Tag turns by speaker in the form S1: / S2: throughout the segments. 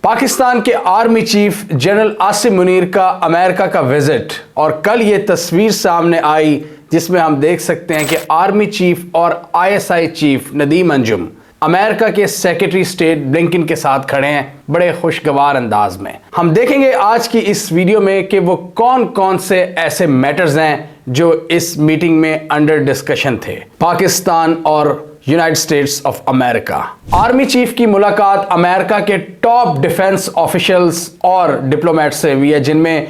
S1: पाकिस्तान के army chief general Asim Munir का America का विजिट, और कल ये तस्वीर सामने आई जिसमें हम देख सकते हैं कि आर्मी चीफ और ISI chief Nadeem Anjum America के सेक्रेटरी स्टेट ब्लिंकन के साथ खड़े हैं बड़े खुशगवार अंदाज में। हम देखेंगे आज की इस वीडियो में कि वो कौन कौन से ऐसे मैटर्स हैं जो इस मीटिंग में अंडर डिस्कशन थे। पाकिस्तान और United states of America. Army chief की मुलाकात अमेरिका के टॉप डिफेंस ऑफिशियल्स और डिप्लोमेट से हुई है, जिनमें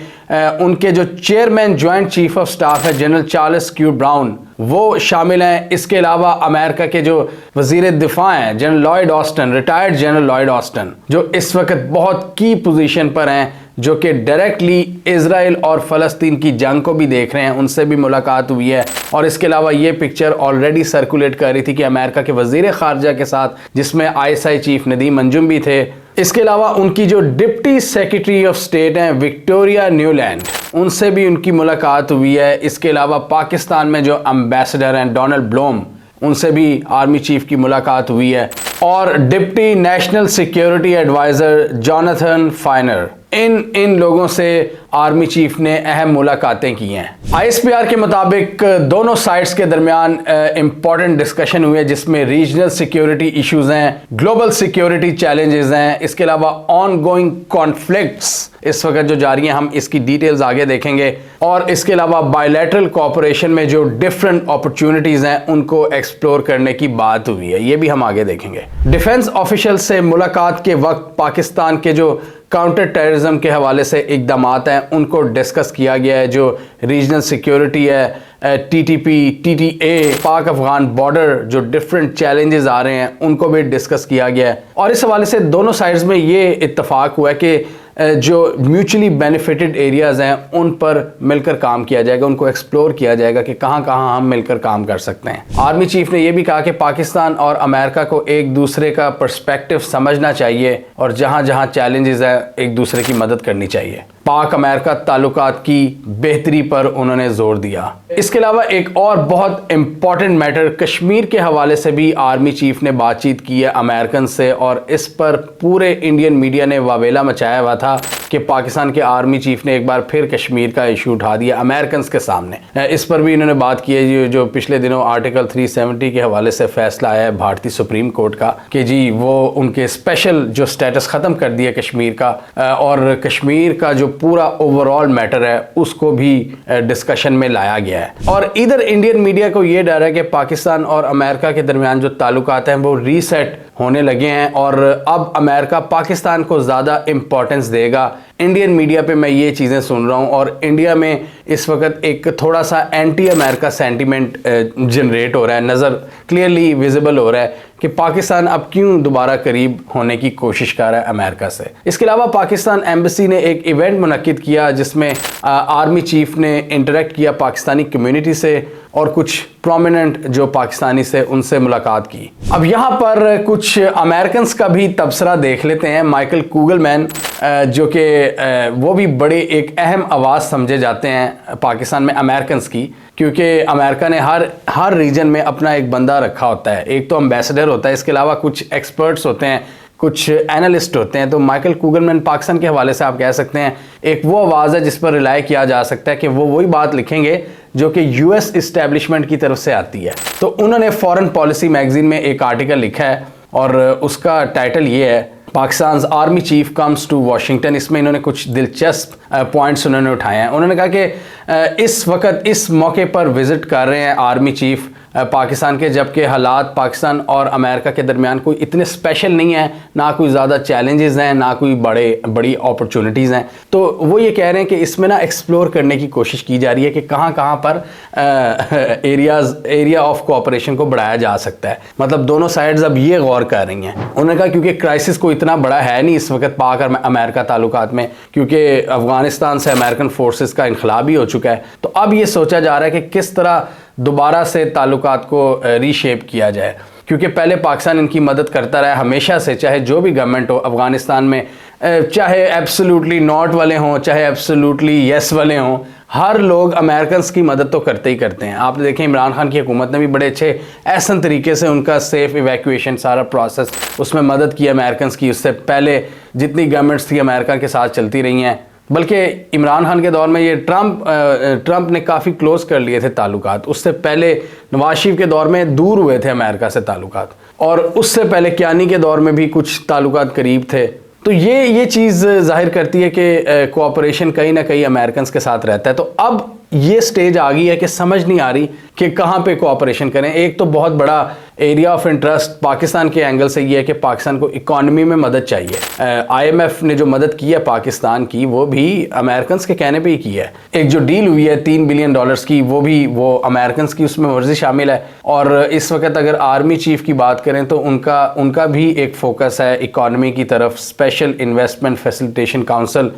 S1: उनके जो chairman joint chief of staff है जनरल चार्ल्स क्यू ब्राउन वो शामिल हैं। इसके अलावा अमेरिका के जो वजीर दिफा हैं general Lloyd Austin, retired general Lloyd Austin, जो इस वक्त बहुत की पोजीशन पर हैं, जो कि डायरेक्टली इजराइल और फ़लस्तीन की जंग को भी देख रहे हैं, उनसे भी मुलाकात हुई है। और इसके अलावा ये पिक्चर ऑलरेडी सर्कुलेट कर रही थी कि अमेरिका के वजीर खारजा के साथ, जिसमें आईएसआई चीफ नदीम अंजुम भी थे। इसके अलावा उनकी जो डिप्टी सेक्रेटरी ऑफ स्टेट हैं विक्टोरिया न्यूलैंड, उनसे भी उनकी मुलाकात हुई है। इसके अलावा पाकिस्तान में जो एम्बेसडर हैं डोनाल्ड ब्लोम, उनसे भी आर्मी चीफ की मुलाकात हुई है। और deputy national security adviser Jonathan Finer, इन लोगों से आर्मी चीफ ने अहम मुलाकातें की हैं। आईएसपीआर के मुताबिक दोनों साइड्स के दरमियान इंपॉर्टेंट डिस्कशन हुई है, जिसमें रीजनल सिक्योरिटी इश्यूज हैं, ग्लोबल सिक्योरिटी चैलेंजेस हैं, इसके अलावा ऑन गोइंग कॉन्फ्लिक्ट्स इस वक्त जो जारी हैं, हम इसकी डिटेल्स आगे देखेंगे। और इसके अलावा बायलैटरल कोऑपरेशन में जो डिफरेंट अपॉर्चुनिटीज़ हैं उनको एक्सप्लोर करने की बात हुई है, ये भी हम आगे देखेंगे। डिफेंस ऑफिशियल से मुलाकात के वक्त पाकिस्तान के जो काउंटर टेररिज्म के हवाले से इक़दामात हैं उनको डिस्कस किया गया है। जो रीजनल सिक्योरिटी है, टीटीपी, टीटीए, पाक अफगान बॉर्डर, जो डिफरेंट चैलेंजेस आ रहे हैं उनको भी डिस्कस किया गया है। और इस हवाले से दोनों साइड्स में ये इत्तफाक हुआ है कि जो म्यूचुअली बेनिफिटेड एरियाज़ हैं उन पर मिलकर काम किया जाएगा, उनको एक्सप्लोर किया जाएगा कि कहाँ कहाँ हम मिलकर काम कर सकते हैं। आर्मी चीफ ने यह भी कहा कि पाकिस्तान और अमेरिका को एक दूसरे का पर्सपेक्टिव समझना चाहिए और जहाँ जहाँ चैलेंजेस है एक दूसरे की मदद करनी चाहिए। पाक अमेरिका ताल्लुकात की बेहतरी पर उन्होंने जोर दिया। इसके अलावा एक और बहुत इंपॉर्टेंट मैटर कश्मीर के हवाले से भी आर्मी चीफ ने बातचीत की है अमेरिकन से, और इस पर पूरे इंडियन मीडिया ने वावेला मचाया हुआ था कि पाकिस्तान के आर्मी चीफ ने एक बार फिर कश्मीर का इशू उठा दिया अमेरिकन के सामने। इस पर भी इन्होंने बात की है जो पिछले दिनों आर्टिकल 370 के हवाले से फैसला आया है भारतीय सुप्रीम कोर्ट का कि जी वो उनके स्पेशल जो स्टेटस ख़त्म कर दिया कश्मीर का, और कश्मीर का जो पूरा ओवरऑल मैटर है उसको भी डिस्कशन में लाया गया है। और इधर इंडियन मीडिया को ये डर है कि पाकिस्तान और अमेरिका के दरमियान जो ताल्लुकात हैं वो रीसेट होने लगे हैं और अब अमेरिका पाकिस्तान को ज़्यादा इम्पोर्टेंस देगा। इंडियन मीडिया पे मैं ये चीज़ें सुन रहा हूँ और इंडिया में इस वक्त एक थोड़ा सा एंटी अमेरिका सेंटीमेंट जनरेट हो रहा है, नज़र क्लियरली विजिबल हो रहा है कि पाकिस्तान अब क्यों दोबारा करीब होने की कोशिश कर रहा है अमेरिका से। इसके अलावा पाकिस्तान एम्बेसी ने एक इवेंट मुनक्किद किया जिसमें आर्मी चीफ ने इंटरेक्ट किया पाकिस्तानी कम्युनिटी से और कुछ प्रोमिनेंट जो पाकिस्तानी से उनसे मुलाकात की। अब यहाँ पर कुछ अमेरिकन्स का भी तबसरा देख लेते हैं। माइकल कूगलमैन जो कि वो भी बड़े एक अहम आवाज़ समझे जाते हैं पाकिस्तान में अमेरिकन्स की, क्योंकि अमेरिका ने हर रीजन में अपना एक बंदा रखा होता है। एक तो एम्बेसडर होता है, इसके अलावा कुछ एक्सपर्ट्स होते हैं, कुछ एनालिस्ट होते हैं। तो माइकल कूगलमैन पाकिस्तान के हवाले से आप कह सकते हैं एक वो आवाज़ है जिस पर रिलाई किया जा सकता है कि वो वही बात लिखेंगे जो कि यूएस इस्टेब्लिशमेंट की तरफ से आती है। तो उन्होंने फॉरेन पॉलिसी मैगजीन में एक आर्टिकल लिखा है और उसका टाइटल ये है Pakistan army chief comes to Washington. इसमें इन्होंने कुछ दिलचस्प पॉइंट्स उन्होंने उठाए हैं। उन्होंने कहा कि इस वक्त इस मौके पर विज़िट कर रहे हैं आर्मी चीफ पाकिस्तान के, जबकि हालात पाकिस्तान और अमेरिका के दरमियान कोई इतने स्पेशल नहीं है, ना कोई ज़्यादा चैलेंजेस हैं, ना कोई बड़ी अपॉर्चुनिटीज़ हैं। तो वो ये कह रहे हैं कि इसमें ना एक्सप्लोर करने की कोशिश की जा रही है कि कहाँ कहाँ पर एरिया ऑफ कोऑपरेशन को बढ़ाया जा सकता है। मतलब दोनों साइड्स अब ये गौर कर रही हैं। उन्होंने कहा क्योंकि क्राइसिस को इतना बड़ा है नहीं इस वक्त पाक और अमेरिका ताल्लुकात में, क्योंकि अफगानिस्तान से अमेरिकन फोर्सेस का इनखला भी हो चुका है। तो अब ये सोचा जा रहा है कि किस तरह दोबारा से ताल्लुकात को रीशेप किया जाए, क्योंकि पहले पाकिस्तान इनकी मदद करता रहा हमेशा से, चाहे जो भी गवर्नमेंट हो। अफगानिस्तान में चाहे एब्सोल्युटली नॉट वाले हों, चाहे एब्सोल्युटली यस वाले हों, हर लोग अमेरिकन की मदद तो करते ही करते हैं। आप देखें इमरान खान की हुकूमत ने भी बड़े अच्छे ऐसा तरीके से उनका सेफ इवैक्यूएशन सारा प्रोसेस उसमें मदद की अमेरिकन की। उससे पहले जितनी गवर्नमेंट्स थी अमेरिका के साथ चलती रही हैं, बल्कि इमरान खान के दौर में ये ट्रंप ने काफ़ी क्लोज कर लिए थे ताल्लुकात। उससे पहले नवाज शरीफ के दौर में दूर हुए थे अमेरिका से ताल्लुकात, और उससे पहले कियानी के दौर में भी कुछ ताल्लुकात करीब थे। तो ये चीज़ जाहिर करती है कि कोऑपरेशन कहीं ना कहीं अमेरिकन के साथ रहता है। तो अब ये स्टेज आ गई है कि समझ नहीं आ रही कि कहाँ पे कोऑपरेशन करें। एक तो बहुत बड़ा एरिया ऑफ इंटरेस्ट पाकिस्तान के एंगल से ये है कि पाकिस्तान को इकॉनमी में मदद चाहिए। IMF ने जो मदद की है पाकिस्तान की, वो भी अमेरिकन के कहने पे ही की है। एक जो डील हुई है $3 बिलियन की, वो अमेरिकन की उसमें मर्जी शामिल है। और इस वक्त अगर आर्मी चीफ की बात करें तो उनका भी एक फोकस है इकॉनमी की तरफ। Special investment facilitation council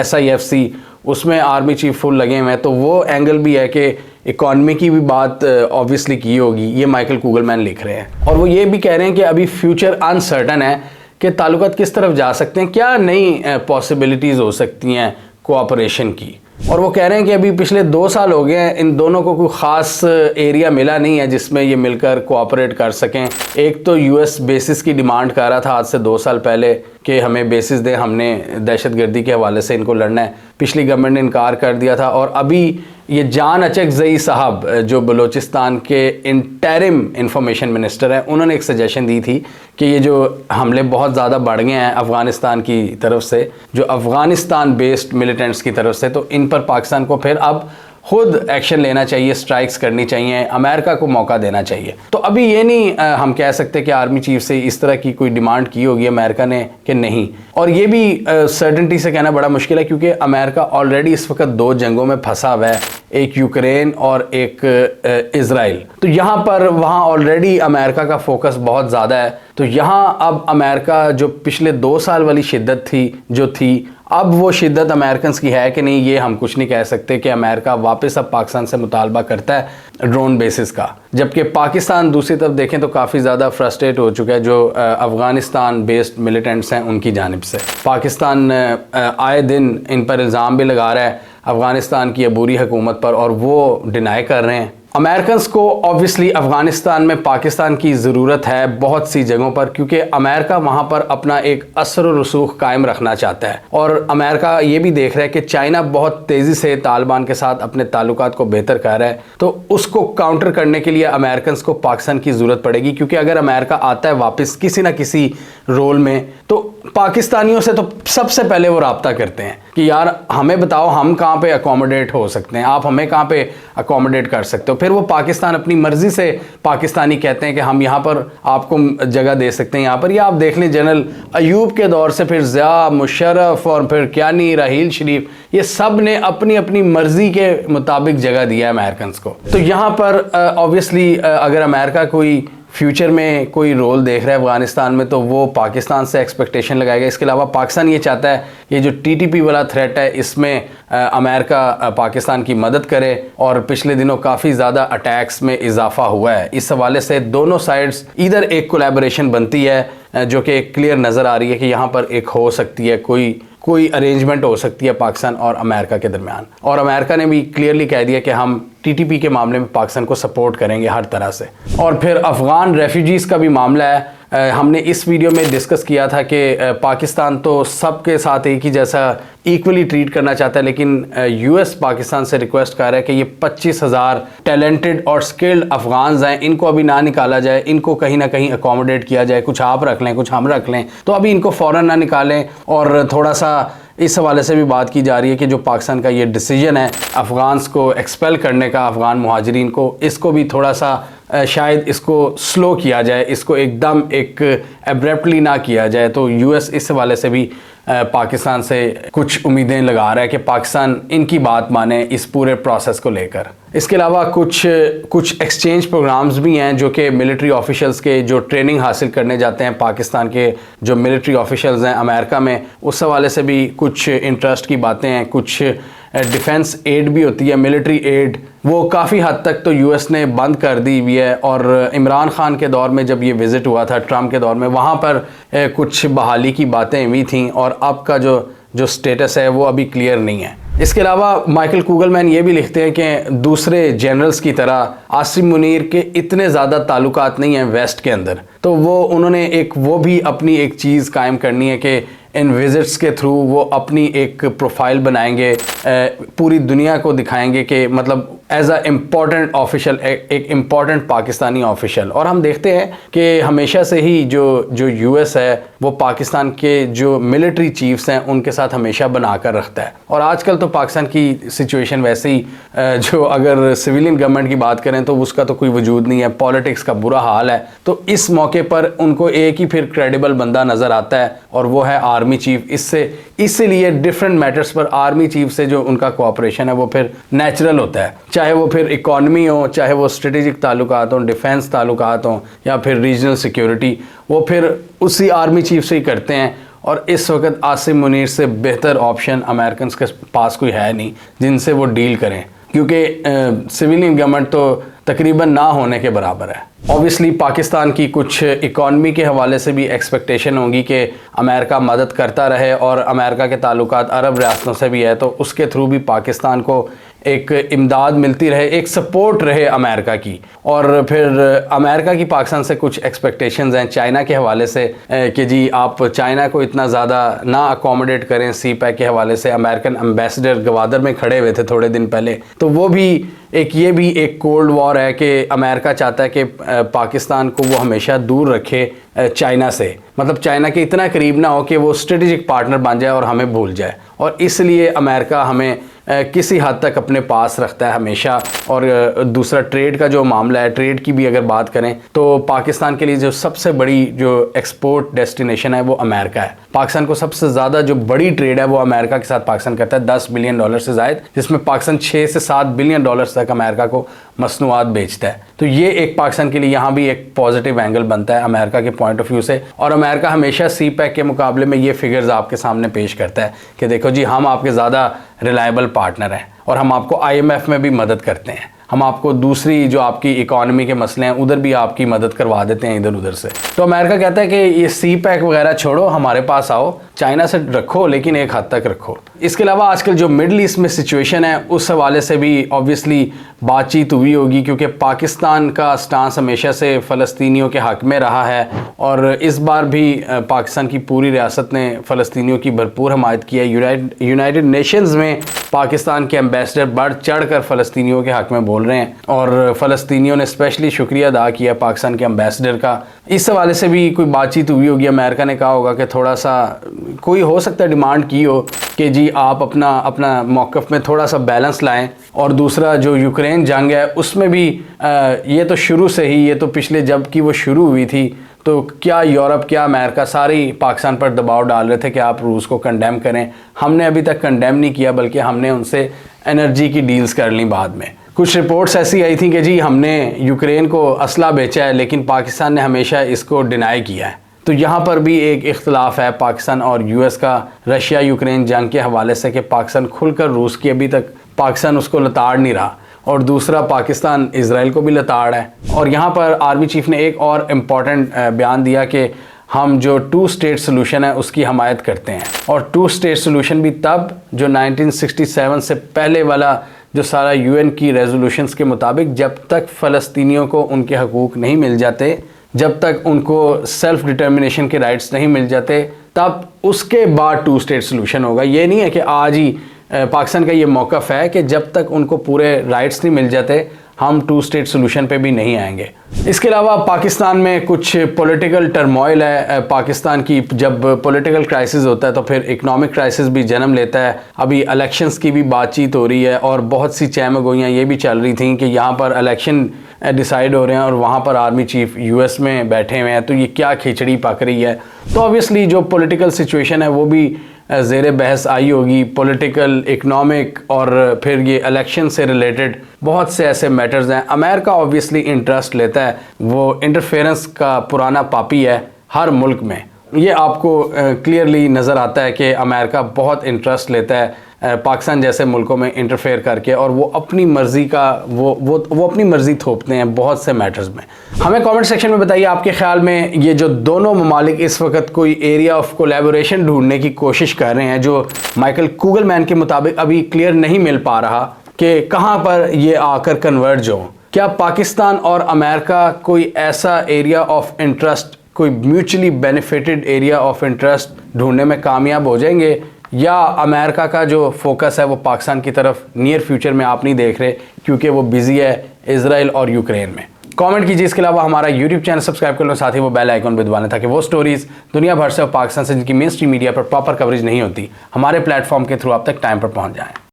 S1: SIFC, उसमें आर्मी चीफ फुल लगे हुए हैं। तो वो एंगल भी है कि इकॉनमी की भी बात ऑब्वियसली की होगी। ये माइकल कुगलमैन लिख रहे हैं, और वो ये भी कह रहे हैं कि अभी फ्यूचर अनसर्टन है कि ताल्लुकात किस तरफ जा सकते हैं, क्या नई पॉसिबिलिटीज़ हो सकती हैं कोऑपरेशन की। और वो कह रहे हैं कि अभी पिछले 2 साल हो गए हैं, इन दोनों को कोई ख़ास एरिया मिला नहीं है जिसमें ये मिलकर कोऑपरेट कर सकें। एक तो US बेसिस की डिमांड कर रहा था आज से 2 साल पहले कि हमें बेसिस दें, हमने दहशतगर्दी के हवाले से इनको लड़ना है। पिछली गवर्नमेंट ने इनकार कर दिया था। और अभी ये जान अचकज़ई साहब जो बलूचिस्तान के इंटरिम इंफॉर्मेशन मिनिस्टर हैं, उन्होंने एक सजेशन दी थी कि ये जो हमले बहुत ज़्यादा बढ़ गए हैं अफ़गानिस्तान की तरफ से, जो अफ़गानिस्तान बेस्ड मिलिटेंट्स की तरफ से, तो इन पर पाकिस्तान को फिर अब खुद एक्शन लेना चाहिए, स्ट्राइक्स करनी चाहिए, अमेरिका को मौका देना चाहिए। तो अभी ये नहीं हम कह सकते कि आर्मी चीफ से इस तरह की कोई डिमांड की होगी अमेरिका ने कि नहीं। और ये भी सर्टेनिटी से कहना बड़ा मुश्किल है, क्योंकि अमेरिका ऑलरेडी इस वक्त 2 जंगों में फंसा हुआ है, एक यूक्रेन और एक इज़राइल। तो यहाँ पर वहाँ ऑलरेडी अमेरिका का फोकस बहुत ज़्यादा है। तो यहाँ अब अमेरिका जो पिछले 2 साल वाली शिद्दत थी, अब वो शिद्दत अमेरिकन की है कि नहीं, ये हम कुछ नहीं कह सकते कि अमेरिका वापस अब पाकिस्तान से मुतालबा करता है ड्रोन बेसिस का। जबकि पाकिस्तान दूसरी तरफ देखें तो काफ़ी ज़्यादा फ्रस्ट्रेट हो चुका है जो अफ़गानिस्तान बेस्ड मिलिटेंट्स हैं उनकी जानिब से। पाकिस्तान आए दिन इन पर इल्ज़ाम भी लगा रहा है अफ़गानिस्तान की अबूरी हुकूमत पर, और वो डिनाई कर रहे हैं। अमेरिकन को ऑब्वियसली अफ़गानिस्तान में पाकिस्तान की ज़रूरत है बहुत सी जगहों पर, क्योंकि अमेरिका वहाँ पर अपना एक असर व रसूख कायम रखना चाहता है। और अमेरिका ये भी देख रहा है कि चाइना बहुत तेज़ी से तालिबान के साथ अपने ताल्लुकात को बेहतर कर रहा है, तो उसको काउंटर करने के लिए अमेरिकन को पाकिस्तान की ज़रूरत पड़ेगी। क्योंकि अगर अमेरिका आता है वापस किसी न किसी रोल में, तो पाकिस्तानियों से तो सबसे पहले वो रब्ता करते हैं कि यार हमें बताओ हम कहाँ पे अकोमोडेट हो सकते हैं, आप हमें कहाँ पे अकोमोडेट कर सकते हो। फिर वो पाकिस्तान अपनी मर्जी से पाकिस्तानी कहते हैं कि हम यहाँ पर आपको जगह दे सकते हैं यहाँ पर। या आप देख लें जनरल अयूब के दौर से फिर ज़िया, मुशर्रफ और फिर कियानी, राहील शरीफ, ये सब ने अपनी अपनी मर्जी के मुताबिक जगह दिया है अमेरिकन को। तो यहाँ पर ऑब्वियसली अगर अमेरिका कोई फ्यूचर में कोई रोल देख रहा है अफगानिस्तान में, तो वो पाकिस्तान से एक्सपेक्टेशन लगाएगा। इसके अलावा पाकिस्तान ये चाहता है ये जो TTP वाला थ्रेट है इसमें अमेरिका पाकिस्तान की मदद करे, और पिछले दिनों काफ़ी ज़्यादा अटैक्स में इजाफा हुआ है। इस हवाले से दोनों साइड्स इधर एक कोलैबोरेशन बनती है जो कि क्लियर नज़र आ रही है कि यहाँ पर एक हो सकती है कोई अरेंजमेंट हो सकती है पाकिस्तान और अमेरिका के दरमियान। और अमेरिका ने भी क्लियरली कह दिया कि हम TTP के मामले में पाकिस्तान को सपोर्ट करेंगे हर तरह से। और फिर अफ़गान रेफ्यूजीज़ का भी मामला है। हमने इस वीडियो में डिस्कस किया था कि पाकिस्तान तो सबके साथ एक ही जैसा इक्वली ट्रीट करना चाहता है, लेकिन US पाकिस्तान से रिक्वेस्ट कर रहा है कि ये 25,000 टैलेंटेड और स्किल्ड अफ़गान्स हैं, इनको अभी ना निकाला जाए, इनको कहीं ना कहीं अकोमोडेट किया जाए, कुछ आप रख लें कुछ हम रख लें, तो अभी इनको फ़ौरन ना निकालें। और थोड़ा सा इस हवाले से भी बात की जा रही है कि जो पाकिस्तान का ये डिसीजन है अफ़गान्स को एक्सपेल करने का, अफ़गान मुहाजिरीन को, इसको भी थोड़ा सा शायद इसको स्लो किया जाए, इसको एकदम एक एब्रप्टली ना किया जाए। तो US इस हवाले से भी पाकिस्तान से कुछ उम्मीदें लगा रहा है कि पाकिस्तान इनकी बात माने इस पूरे प्रोसेस को लेकर। इसके अलावा कुछ एक्सचेंज प्रोग्राम्स भी हैं जो कि मिलिट्री ऑफिशियल्स के जो ट्रेनिंग हासिल करने जाते हैं पाकिस्तान के जो मिलिट्री ऑफिशियल्स हैं अमेरिका में, उस हवाले से भी कुछ इंटरेस्ट की बातें हैं। कुछ डिफेंस एड भी होती है, मिलिट्री एड, वो काफ़ी हद तक तो यूएस ने बंद कर दी हुई है। और इमरान खान के दौर में जब ये विज़िट हुआ था, ट्रम्प के दौर में, वहाँ पर कुछ बहाली की बातें हुई थी और अब का जो स्टेटस है वो अभी क्लियर नहीं है। इसके अलावा माइकल कुगलमैन ये भी लिखते हैं कि दूसरे जनरल्स की तरह आसिम मुनीर के इतने ज़्यादा ताल्लुकात नहीं हैं वेस्ट के अंदर, तो उन्होंने वो भी अपनी एक चीज़ कायम करनी है कि इन विजिट्स के थ्रू वो अपनी एक प्रोफाइल बनाएंगे, पूरी दुनिया को दिखाएंगे कि मतलब एज अ इम्पॉर्टेंट ऑफिशियल, एक इम्पॉर्टेंट पाकिस्तानी ऑफिशियल। और हम देखते हैं कि हमेशा से ही जो यूएस है वो पाकिस्तान के जो मिलिट्री चीफ्स हैं उनके साथ हमेशा बनाकर रखता है। और आजकल तो पाकिस्तान की सिचुएशन वैसे ही जो अगर सिविलियन गवर्नमेंट की बात करें तो उसका तो कोई वजूद नहीं है, पॉलिटिक्स का बुरा हाल है। तो इस मौके पर उनको एक ही फिर क्रेडिबल बंदा नज़र आता है और वो है आर्मी चीफ। इसीलिए डिफरेंट मैटर्स पर आर्मी चीफ से जो उनका कोऑपरेशन है वो फिर नेचुरल होता है, चाहे वो फिर इकॉनमी हो, चाहे वो स्ट्रेटेजिक ताल्लुकात हों, डिफेंस ताल्लुकात हों या फिर रीजनल सिक्योरिटी, वो फिर उसी आर्मी चीफ से ही करते हैं। और इस वक्त आसिम मुनीर से बेहतर ऑप्शन अमेरिकन के पास कोई है नहीं जिनसे वो डील करें, क्योंकि सिविलियन गवर्नमेंट तो तकरीबन ना होने के बराबर है। ऑब्वियसली पाकिस्तान की कुछ इकॉनमी के हवाले से भी एक्सपेक्टेशन होगी कि अमेरिका मदद करता रहे और अमेरिका के ताल्लुकात अरब रियासतों से भी है, तो उसके थ्रू भी पाकिस्तान को एक इमदाद मिलती रहे, एक सपोर्ट रहे अमेरिका की। और फिर अमेरिका की पाकिस्तान से कुछ एक्सपेक्टेशंस हैं चाइना के हवाले से कि जी आप चाइना को इतना ज़्यादा ना अकोमोडेट करें। सी पैक के हवाले से अमेरिकन एम्बेसडर गवादर में खड़े हुए थे थोड़े दिन पहले, तो वो भी ये भी एक कोल्ड वॉर है कि अमेरिका चाहता है कि पाकिस्तान को वो हमेशा दूर रखे चाइना से, मतलब चाइना के इतना करीब ना हो कि वो स्ट्रेटेजिक पार्टनर बन जाए और हमें भूल जाए। और इसलिए अमेरिका हमें किसी हद तक अपने पास रखता है हमेशा। और दूसरा ट्रेड का जो मामला है, ट्रेड की भी अगर बात करें तो पाकिस्तान के लिए जो सबसे बड़ी जो एक्सपोर्ट डेस्टिनेशन है वो अमेरिका है। पाकिस्तान को सबसे ज़्यादा जो बड़ी ट्रेड है वो अमेरिका के साथ पाकिस्तान करता है, $10 बिलियन से ज़ायद, जिसमें पाकिस्तान $6 से $7 बिलियन तक अमेरिका को मसनूआत बेचता है। तो ये एक पाकिस्तान के लिए यहाँ भी एक पॉजिटिव एंगल बनता है अमेरिका के पॉइंट ऑफ व्यू से। और अमेरिका हमेशा सी पैक के मुकाबले में ये फिगर्स आपके सामने पेश करता है कि देखो जी हम आपके ज़्यादा रिलायबल पार्टनर हैं और हम आपको IMF में भी मदद करते हैं, हम आपको दूसरी जो आपकी इकॉनमी के मसले हैं उधर भी आपकी मदद करवा देते हैं इधर उधर से। तो अमेरिका कहता है कि ये सी पैक वगैरह छोड़ो, हमारे पास आओ, चाइना से रखो लेकिन एक हद तक रखो। इसके अलावा आजकल जो मिडल ईस्ट में सिचुएशन है उस हवाले से भी ऑब्वियसली बातचीत हुई होगी, क्योंकि पाकिस्तान का स्टांस हमेशा से फ़लस्तीनियों के हक़ में रहा है और इस बार भी पाकिस्तान की पूरी रियासत ने फ़लस्तीनियों की भरपूर हमायत की है। यूनाइटेड नेशंस में पाकिस्तान के एम्बेसडर बढ़ चढ़ कर फ़लस्तीनियों के हक़ में बोल रहे हैं और फ़लस्तीनियों ने स्पेशली शुक्रिया अदा किया पाकिस्तान के एम्बेसडर का। इस हवाले से भी कोई बातचीत हुई होगी, अमेरिका ने कहा होगा कि थोड़ा सा कोई हो सकता है डिमांड की हो कि जी आप अपना मौक़िफ़ में थोड़ा सा बैलेंस लाएं। और दूसरा जो यूक्रेन जंग है उसमें भी ये तो शुरू से ही, ये तो पिछले जब की वो शुरू हुई थी तो क्या यूरोप, क्या अमेरिका सारी पाकिस्तान पर दबाव डाल रहे थे कि आप रूस को कंडेम करें। हमने अभी तक कंडेम नहीं किया, बल्कि हमने उनसे एनर्जी की डील्स कर ली बाद में। कुछ रिपोर्ट्स ऐसी आई थी कि जी हमने यूक्रेन को असला बेचा है लेकिन पाकिस्तान ने हमेशा इसको डिनाई किया है। तो यहाँ पर भी एक इख्तलाफ है पाकिस्तान और यूएस का रशिया यूक्रेन जंग के हवाले से कि पाकिस्तान खुलकर रूस की अभी तक पाकिस्तान उसको लताड़ नहीं रहा और दूसरा पाकिस्तान इजराइल को भी लताड़ है। और यहाँ पर आर्मी चीफ ने एक और इम्पॉर्टेंट बयान दिया कि हम जो 2 स्टेट सोल्यूशन है उसकी हमायत करते हैं। और 2 स्टेट सोल्यूशन भी तब जो 1967 से पहले वाला जो सारा UN की रेजोल्यूशंस के मुताबिक, जब तक फ़लस्तीनियों को उनके हकूक़ नहीं मिल जाते, जब तक उनको सेल्फ डिटर्मिनेशन के राइट्स नहीं मिल जाते, तब उसके बाद 2 स्टेट सोल्यूशन होगा। ये नहीं है कि आज ही पाकिस्तान का ये मौक़िफ़ है कि जब तक उनको पूरे राइट्स नहीं मिल जाते हम 2 स्टेट सोल्यूशन पे भी नहीं आएंगे। इसके अलावा पाकिस्तान में कुछ पॉलिटिकल टर्मोइल है। पाकिस्तान की जब पॉलिटिकल क्राइसिस होता है तो फिर इकोनॉमिक क्राइसिस भी जन्म लेता है। अभी इलेक्शंस की भी बातचीत हो रही है और बहुत सी चहमगोइयाँ ये भी चल रही थी कि यहाँ पर इलेक्शन डिसाइड हो रहे हैं और वहाँ पर आर्मी चीफ US में बैठे हुए हैं, तो ये क्या खिचड़ी पक रही है। तो ऑब्वियसली जो पॉलिटिकल सिचुएशन है वो भी ज़ेर बहस आई होगी, पॉलिटिकल, इकनॉमिक और फिर ये इलेक्शन से रिलेटेड बहुत से ऐसे मैटर्स हैं। अमेरिका ऑब्वियसली इंटरेस्ट लेता है, वो इंटरफेरेंस का पुराना पापी है हर मुल्क में। ये आपको क्लियरली नज़र आता है कि अमेरिका बहुत इंटरेस्ट लेता है पाकिस्तान जैसे मुल्कों में इंटरफेयर करके, और वो अपनी मर्ज़ी का वो अपनी मर्ज़ी थोपते हैं बहुत से मैटर्स में। हमें कमेंट सेक्शन में बताइए आपके ख्याल में ये जो दोनों ममालिक इस वक्त कोई एरिया ऑफ कोलैबोरेशन ढूंढने की कोशिश कर रहे हैं, जो माइकल कुगलमैन के मुताबिक अभी क्लियर नहीं मिल पा रहा कि कहाँ पर ये आकर कन्वर्ज हो। क्या पाकिस्तान और अमेरिका कोई ऐसा एरिया ऑफ इंटरेस्ट, कोई mutually benefited area of interest ढूंढने में कामयाब हो जाएंगे, या अमेरिका का जो फोकस है वो पाकिस्तान की तरफ नियर फ्यूचर में आप नहीं देख रहे क्योंकि वो बिजी है इजराइल और यूक्रेन में? कमेंट कीजिए। इसके अलावा हमारा यूट्यूब चैनल सब्सक्राइब कर लो, साथ ही वो बेल आइकन भी दबाना ताकि वो स्टोरीज दुनिया भर से और पाकिस्तान से जिनकी मेन स्ट्रीम मीडिया पर प्रॉपर कवरेज नहीं होती, हमारे प्लेटफॉर्म के थ्रू आप तक टाइम पर पहुंच जाएं।